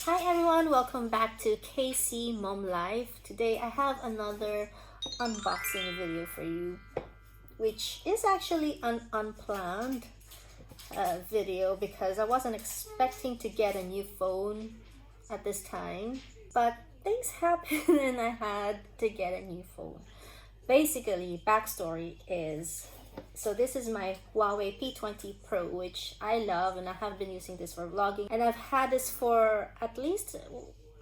Hi everyone, welcome back to KC Mom Life. Today I have another unboxing video for you, which is actually an unplanned video because I wasn't expecting to get a new phone at this time, but things happened and I had to get a new phone. Basically, backstory is, so this is my Huawei P20 Pro, which I love, and I have been using this for vlogging, and I've had this for at least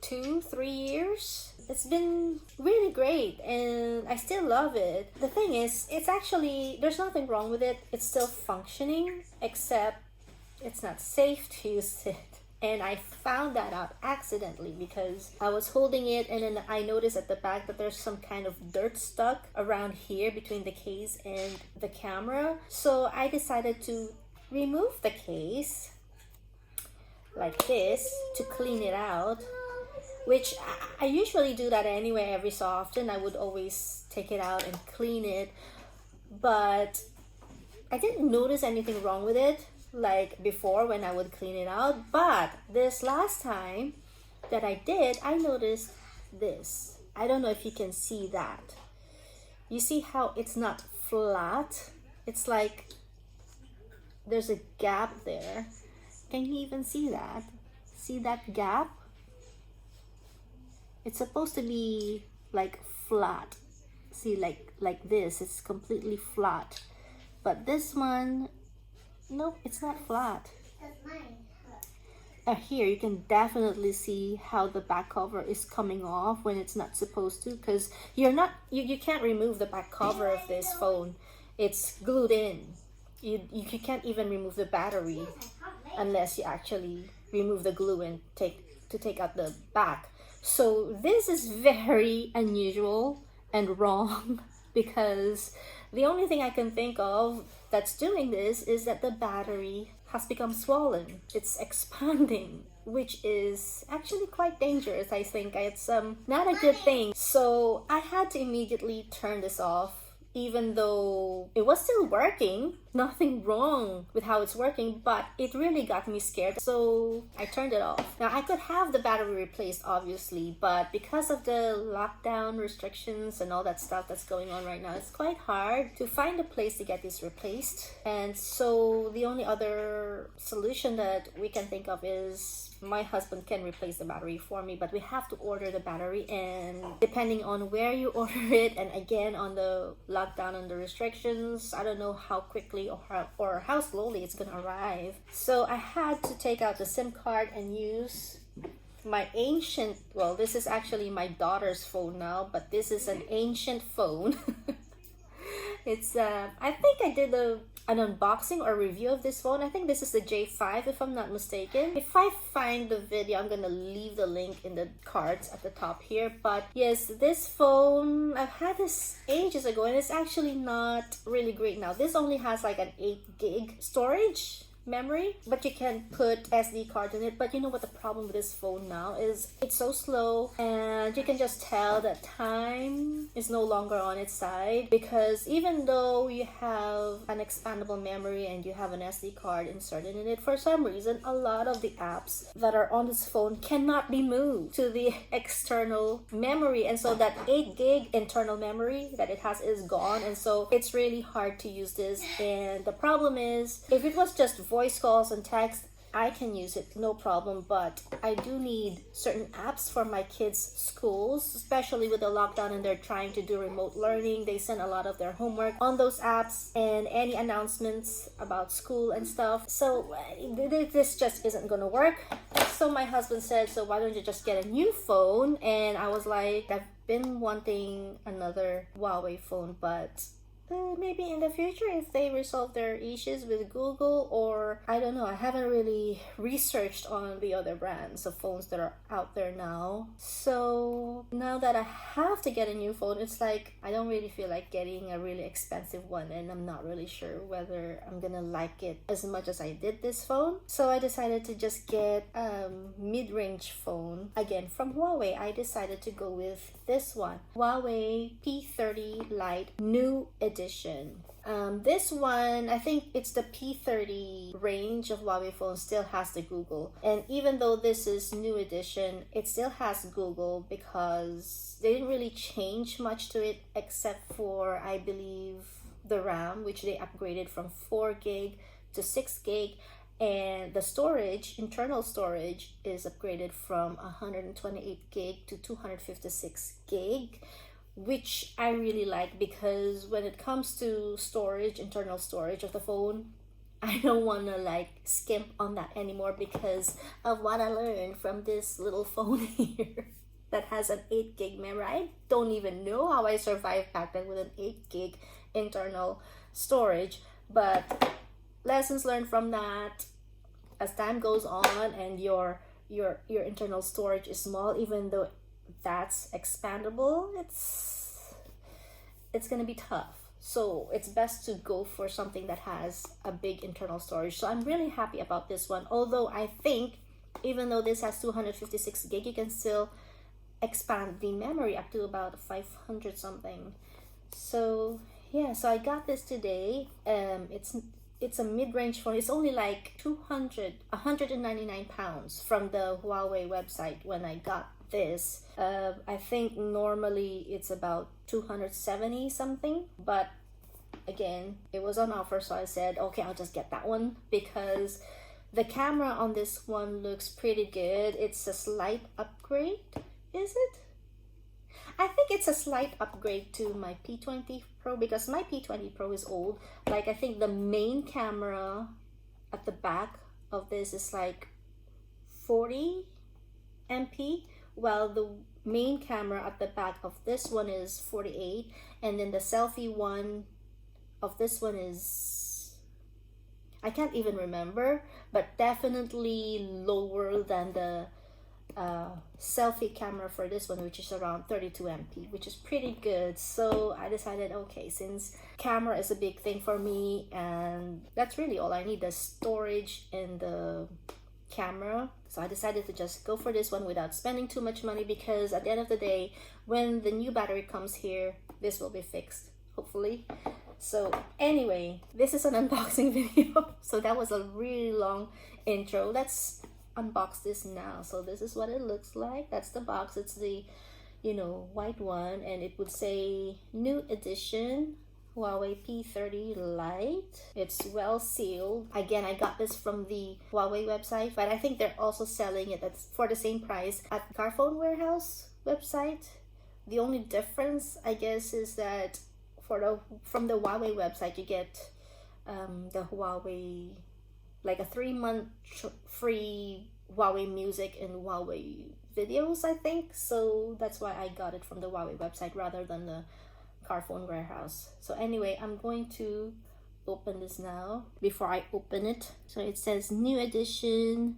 2-3 years. It's been really great and I still love it. The thing is, it's actually, there's nothing wrong with it. It's still functioning, except it's not safe to use it. And I found that out accidentally because I was holding it and then I noticed at the back that there's some kind of dirt stuck around here between the case and the camera. So I decided to remove the case like this to clean it out, which I usually do that anyway. Every so often I would always take it out and clean it, but I didn't notice anything wrong with it like before when I would clean it out. But this last time that I did, I noticed this. I don't know if you can see that. You see how it's not flat? It's like there's a gap there. Can you even see that? See that gap? It's supposed to be like flat. See, like this, it's completely flat. But this one, nope, it's not flat. Here you can definitely see how the back cover is coming off when it's not supposed to, because you can't remove the back cover of this phone. It's glued in. You can't even remove the battery unless you actually remove the glue and take out the back. So this is very unusual and wrong because the only thing I can think of that's doing this is that the battery has become swollen. It's expanding, which is actually quite dangerous. I think it's not a good thing. So I had to immediately turn this off, even though it was still working. Nothing wrong with how it's working, but it really got me scared. So I turned it off. Now I could have the battery replaced, obviously, but because of the lockdown restrictions and all that stuff that's going on right now, it's quite hard to find a place to get this replaced. And so the only other solution that we can think of is my husband can replace the battery for me, but we have to order the battery, and depending on where you order it, and again on the lockdown and the restrictions, I don't know how quickly or how slowly it's gonna arrive. So I had to take out the SIM card and use my ancient, well, this is actually my daughter's phone now, but this is an ancient phone. It's I think I did an unboxing or review of this phone. I think this is the J5 if I'm not mistaken. If I find the video, I'm gonna leave the link in the cards at the top here. But yes, this phone, I've had this ages ago and it's actually not really great now. This only has like an 8 gig storage memory, but you can put SD card in it. But you know what the problem with this phone now is? It's so slow, and you can just tell that time is no longer on its side, because even though you have an expandable memory and you have an SD card inserted in it, for some reason a lot of the apps that are on this phone cannot be moved to the external memory, and so that 8 gig internal memory that it has is gone, and so it's really hard to use this. And the problem is, if it was just voice calls and text, I can use it, no problem, but I do need certain apps for my kids' schools, especially with the lockdown and they're trying to do remote learning. They send a lot of their homework on those apps and any announcements about school and stuff. So this just isn't gonna work. So my husband said, so why don't you just get a new phone? And I was like, I've been wanting another Huawei phone, but maybe in the future if they resolve their issues with Google, or I don't know. I haven't really researched on the other brands of phones that are out there now. So now that I have to get a new phone, it's like I don't really feel like getting a really expensive one, and I'm not really sure whether I'm gonna like it as much as I did this phone. So I decided to just get a mid-range phone again from Huawei. I decided to go with this one, Huawei P30 Lite New Edition. edition. This one, I think it's the P30 range of Huawei phones, still has the Google. And even though this is new edition, it still has Google because they didn't really change much to it except for, I believe, the RAM, which they upgraded from 4 gig to 6 gig. And the storage, internal storage, is upgraded from 128 gig to 256 gig. Which I really like, because when it comes to storage, internal storage of the phone, I don't want to like skimp on that anymore because of what I learned from this little phone here that has an 8 gig memory. I don't even know how I survived back then with an 8 gig internal storage, but lessons learned from that. As time goes on and your internal storage is small, even though that's expandable, it's gonna be tough. So it's best to go for something that has a big internal storage. So I'm really happy about this one, although I think even though this has 256 gig, you can still expand the memory up to about 500 something. So yeah, so I got this today. It's a mid-range phone. It's only like 199 pounds from the Huawei website when I got this. I think normally it's about 270 something, but again, it was on offer, so I said, okay, I'll just get that one because the camera on this one looks pretty good. It's a slight upgrade, is it? I think it's a slight upgrade to my P20 Pro because my P20 Pro is old. Like, I think the main camera at the back of this is like 40 MP, while the main camera at the back of this one is 48, and then the selfie one of this one is, I can't even remember, but definitely lower than the selfie camera for this one, which is around 32 MP, which is pretty good. So I decided, okay, since camera is a big thing for me and that's really all I need, the storage and the camera, so I decided to just go for this one without spending too much money, because at the end of the day, when the new battery comes here, this will be fixed, hopefully. So anyway, this is an unboxing video. So that was a really long intro. Let's unbox this now. So this is what it looks like. That's the box. It's the, you know, white one, and it would say new edition Huawei P30 Lite. It's well sealed. Again, I got this from the Huawei website, but I think they're also selling it for the same price at the Carphone Warehouse website. The only difference, I guess, is that from the Huawei website you get the Huawei, like a 3-month free Huawei music and Huawei videos, I think. So that's why I got it from the Huawei website rather than the Carphone Warehouse. So anyway, I'm going to open this now. Before I open it, so it says new edition,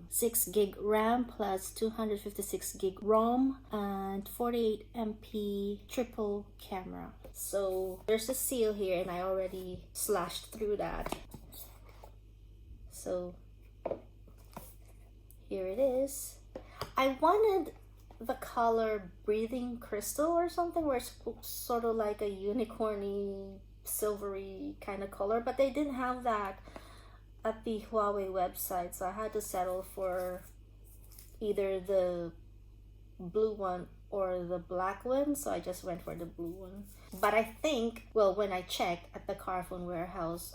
6 gig RAM plus 256 gig ROM and 48 MP triple camera. So there's a seal here, and I already slashed through that. So here it is. I wanted the color Breathing Crystal or something, where it's sort of like a unicorny silvery kind of color, but they didn't have that at the Huawei website, so I had to settle for either the blue one or the black one, so I just went for the blue one. But I think, well, when I checked at the Carphone Warehouse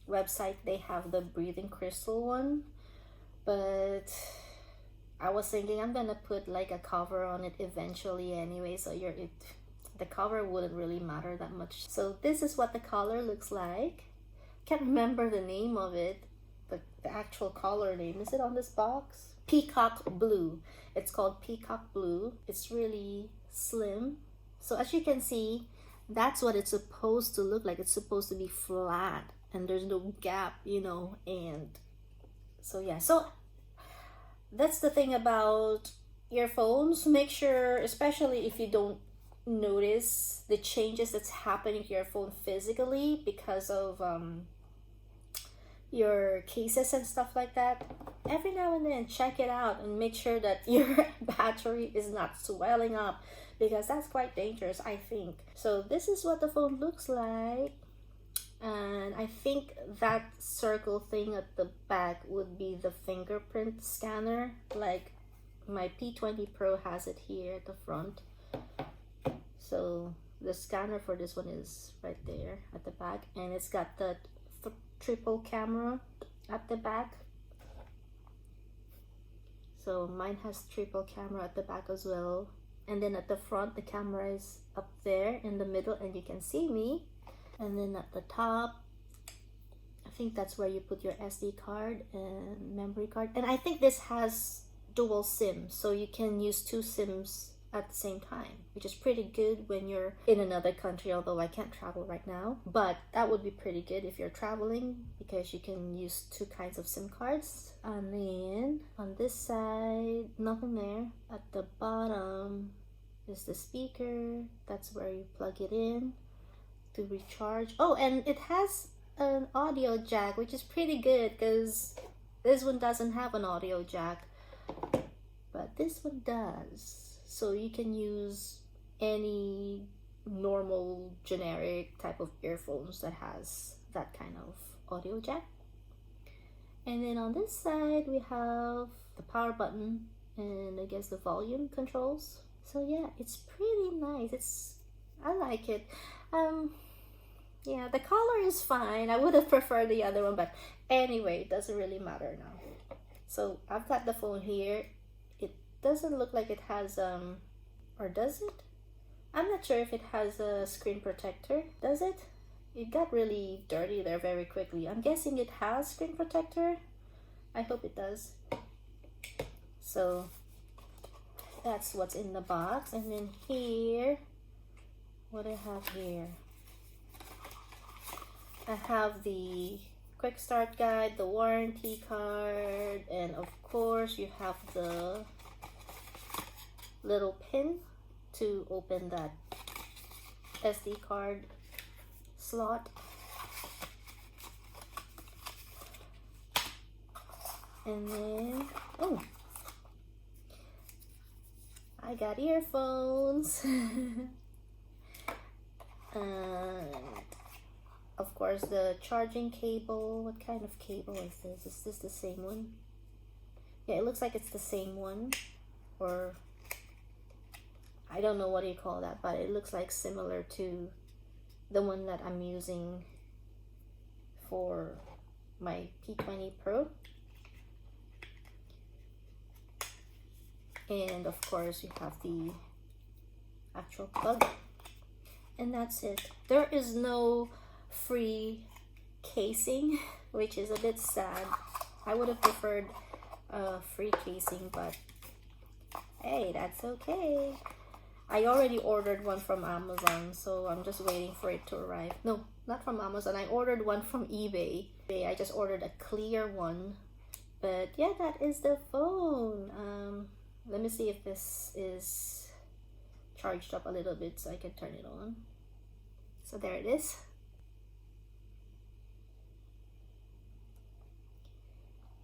website, they have the Breathing Crystal one, but I was thinking I'm gonna put like a cover on it eventually anyway, so the cover wouldn't really matter that much. So this is what the color looks like. Can't remember the name of it, but the actual color name, is it on this box? Peacock Blue. It's called Peacock Blue. It's really slim. So as you can see, that's what it's supposed to look like. It's supposed to be flat and there's no gap, you know. And so yeah, so that's the thing about earphones. Make sure, especially if you don't notice the changes that's happening to your phone physically because of your cases and stuff like that, every now and then check it out and make sure that your battery is not swelling up, because that's quite dangerous, I think. So this is what the phone looks like, and I think that circle thing at the back would be the fingerprint scanner, like my P20 Pro has it here at the front. So the scanner for this one is right there at the back, and it's got the triple camera at the back. So mine has triple camera at the back as well, and then at the front the camera is up there in the middle and you can see me. And then at the top, I think that's where you put your SD card and memory card. And I think this has dual SIM, so you can use 2 SIMs at the same time, which is pretty good when you're in another country, although I can't travel right now. But that would be pretty good if you're traveling, because you can use 2 kinds of SIM cards. And then on this side, nothing there. At the bottom is the speaker. That's where you plug it in to recharge. Oh, and it has an audio jack, which is pretty good because this one doesn't have an audio jack, but this one does. So you can use any normal generic type of earphones that has that kind of audio jack. And then on this side we have the power button and I guess the volume controls. So yeah, it's pretty nice. I like it. Yeah, the color is fine. I would have preferred the other one, but anyway, it doesn't really matter now. So I've got the phone here. It doesn't look like it has or does it? I'm not sure if it has a screen protector. Does it? It got really dirty there very quickly. I'm guessing it has screen protector. I hope it does. So that's what's in the box. And then here, what I have here, I have the quick start guide, the warranty card, and of course you have the little pin to open that SD card slot. And then, oh, I got earphones. And of course the charging cable. What kind of cable is this? Is this the same one? Yeah, it looks like it's the same one, or I don't know what you call that, but it looks like similar to the one that I'm using for my P20 Pro. And of course you have the actual plug, and that's it. There is no free casing, which is a bit sad. I would have preferred free casing, but hey, that's okay. I already ordered one from Amazon, so I'm just waiting for it to arrive. No, not from Amazon. I ordered one from eBay. I just ordered a clear one. But yeah, that is the phone. Let me see if this is charged up a little bit so I can turn it on. So there it is.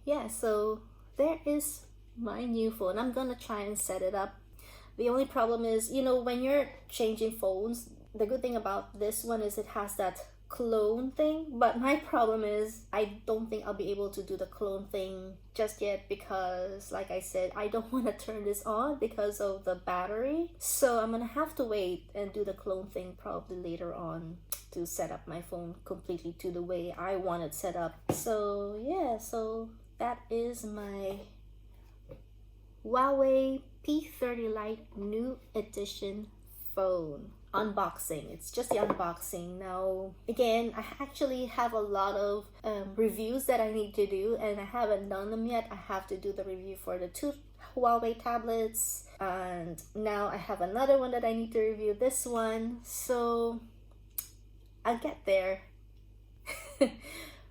Yeah, so there is my new phone. I'm gonna try and set it up. The only problem is, you know, when you're changing phones, the good thing about this one is it has that clone thing, but my problem is I don't think I'll be able to do the clone thing just yet, because like I said, I don't want to turn this on because of the battery. So I'm gonna have to wait and do the clone thing probably later on to set up my phone completely to the way I want it set up. So yeah, so that is my Huawei P30 Lite new edition phone unboxing. It's just the unboxing. Now again, I actually have a lot of reviews that I need to do, and I haven't done them yet. I have to do the review for the 2 Huawei tablets, and now I have another one that I need to review, this one, so I'll get there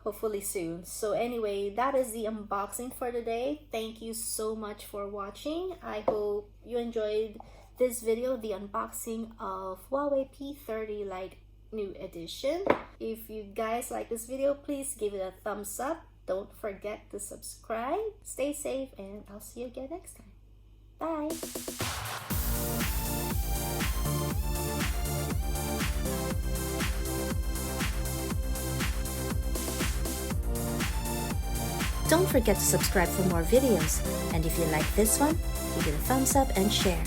hopefully soon. So anyway, that is the unboxing for today. Thank you so much for watching. I hope you enjoyed this video, the unboxing of Huawei P30 Lite new edition. If you guys like this video, please give it a thumbs up Don't forget to subscribe. Stay safe, and I'll see you again next time. Bye. Don't forget to subscribe for more videos, and if you like this one, give it a thumbs up and share.